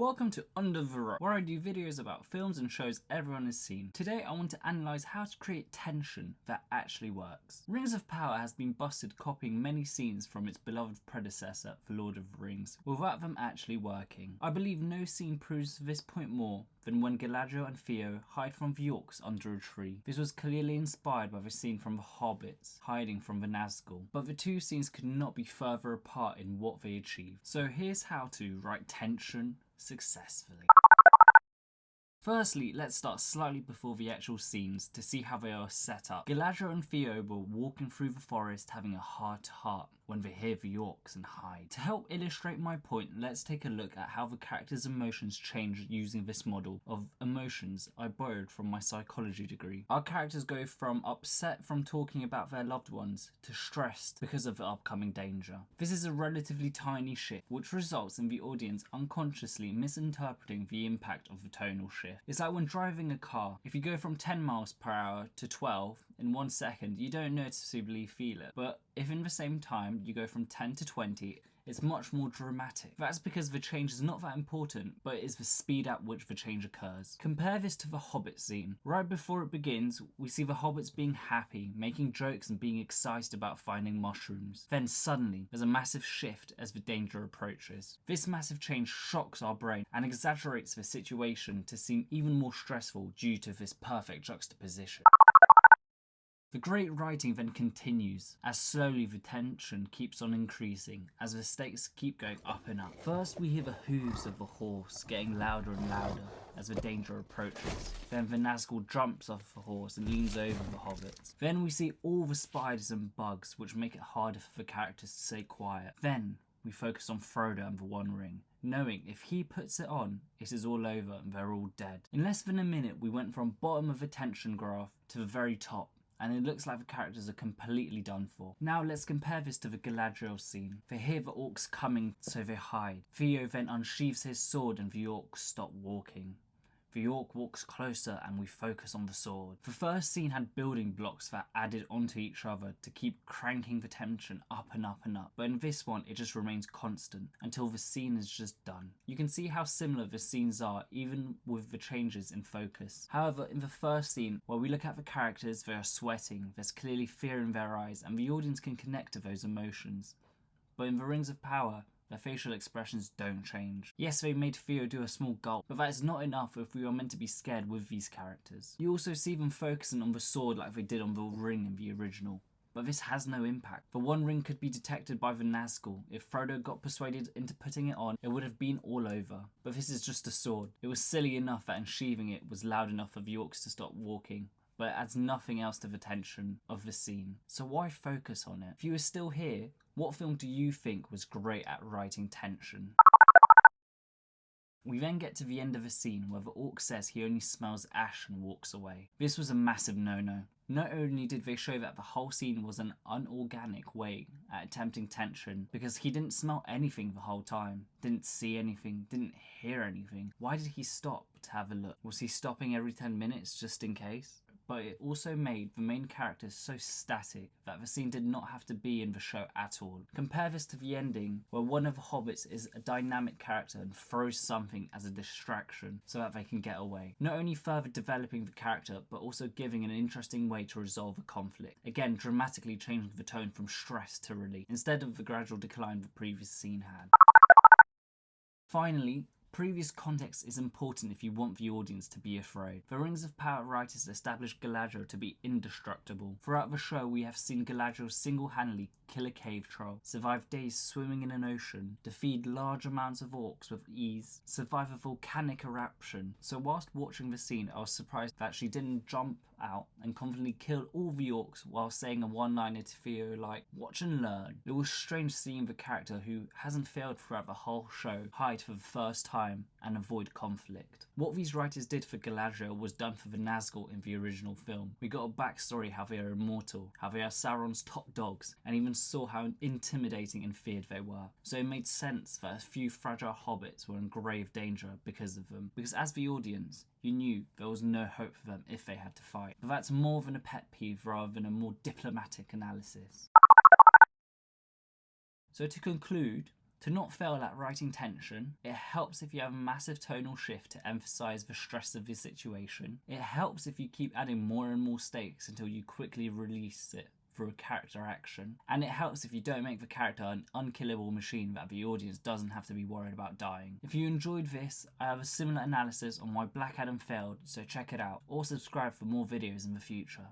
Welcome to Under the Rock, where I do videos about films and shows everyone has seen. Today I want to analyse how to create tension that actually works. Rings of Power has been busted copying many scenes from its beloved predecessor, The Lord of the Rings, without them actually working. I believe no scene proves this point more than when Galadriel and Theo hide from the orcs under a tree. This was clearly inspired by the scene from the hobbits hiding from the Nazgûl, but the two scenes could not be further apart in what they achieved. So here's how to write tension successfully. Firstly, let's start slightly before the actual scenes to see how they are set up. Galadriel and Theo were walking through the forest having a heart-to-heart when they hear the orcs and hide. To help illustrate my point, let's take a look at how the characters' emotions change using this model of emotions I borrowed from my psychology degree. Our characters go from upset from talking about their loved ones to stressed because of the upcoming danger. This is a relatively tiny shift, which results in the audience unconsciously misinterpreting the impact of the tonal shift. It's like when driving a car. If you go from 10 miles per hour to 12 in 1 second, you don't noticeably feel it. But if in the same time you go from 10 to 20, it's much more dramatic. That's because the change is not that important, but it is the speed at which the change occurs. Compare this to the Hobbit scene. Right before it begins, we see the hobbits being happy, making jokes and being excited about finding mushrooms. Then suddenly, there's a massive shift as the danger approaches. This massive change shocks our brain and exaggerates the situation to seem even more stressful due to this perfect juxtaposition. The great writing then continues, as slowly the tension keeps on increasing, as the stakes keep going up and up. First we hear the hooves of the horse getting louder and louder as the danger approaches. Then the Nazgûl jumps off the horse and leans over the hobbits. Then we see all the spiders and bugs, which make it harder for the characters to stay quiet. Then we focus on Frodo and the One Ring, knowing if he puts it on, it is all over and they're all dead. In less than a minute we went from bottom of the tension graph to the very top, and it looks like the characters are completely done for. Now let's compare this to the Galadriel scene. They hear the orcs coming, so they hide. Theo then unsheathes his sword and the orcs stop walking. The orc walks closer and we focus on the sword. The first scene had building blocks that added onto each other to keep cranking the tension up and up and up, but in this one it just remains constant until the scene is just done. You can see how similar the scenes are even with the changes in focus. However, in the first scene, where we look at the characters, they are sweating, there's clearly fear in their eyes and the audience can connect to those emotions. But in the Rings of Power, their facial expressions don't change. Yes, they made Theo do a small gulp, but that is not enough if we are meant to be scared with these characters. You also see them focusing on the sword like they did on the ring in the original, but this has no impact. The One Ring could be detected by the Nazgûl. If Frodo got persuaded into putting it on, it would have been all over. But this is just a sword. It was silly enough that unsheathing it was loud enough for the orcs to stop walking, but it adds nothing else to the tension of the scene. So why focus on it? If you are still here, what film do you think was great at writing tension? We then get to the end of a scene where the orc says he only smells ash and walks away. This was a massive no-no. Not only did they show that the whole scene was an unorganic way at attempting tension, because he didn't smell anything the whole time, didn't see anything, didn't hear anything. Why did he stop to have a look? Was he stopping every 10 minutes just in case? But it also made the main characters so static that the scene did not have to be in the show at all. Compare this to the ending, where one of the hobbits is a dynamic character and throws something as a distraction so that they can get away. Not only further developing the character, but also giving an interesting way to resolve a conflict. Again, dramatically changing the tone from stress to relief, instead of the gradual decline the previous scene had. Finally, previous context is important if you want the audience to be afraid. The Rings of Power writers established Galadriel to be indestructible. Throughout the show, we have seen Galadriel single-handedly kill a cave troll, survive days swimming in an ocean, defeat large amounts of orcs with ease, survive a volcanic eruption. So whilst watching the scene, I was surprised that she didn't jump out and confidently kill all the orcs while saying a one-liner to Theo like, "Watch and learn." It was strange seeing the character who hasn't failed throughout the whole show hide for the first time and avoid conflict. What these writers did for Galadriel was done for the Nazgûl in the original film. We got a backstory how they are immortal, how they are Sauron's top dogs, and even saw how intimidating and feared they were. So it made sense that a few fragile hobbits were in grave danger because of them. Because as the audience, you knew there was no hope for them if they had to fight. But that's more than a pet peeve rather than a more diplomatic analysis. So to conclude, To not fail at writing tension, it helps if you have a massive tonal shift to emphasize the stress of your situation. It helps if you keep adding more and more stakes until you quickly release it through a character action. And it helps if you don't make the character an unkillable machine that the audience doesn't have to be worried about dying. If you enjoyed this, I have a similar analysis on why Black Adam failed, so check it out, or subscribe for more videos in the future.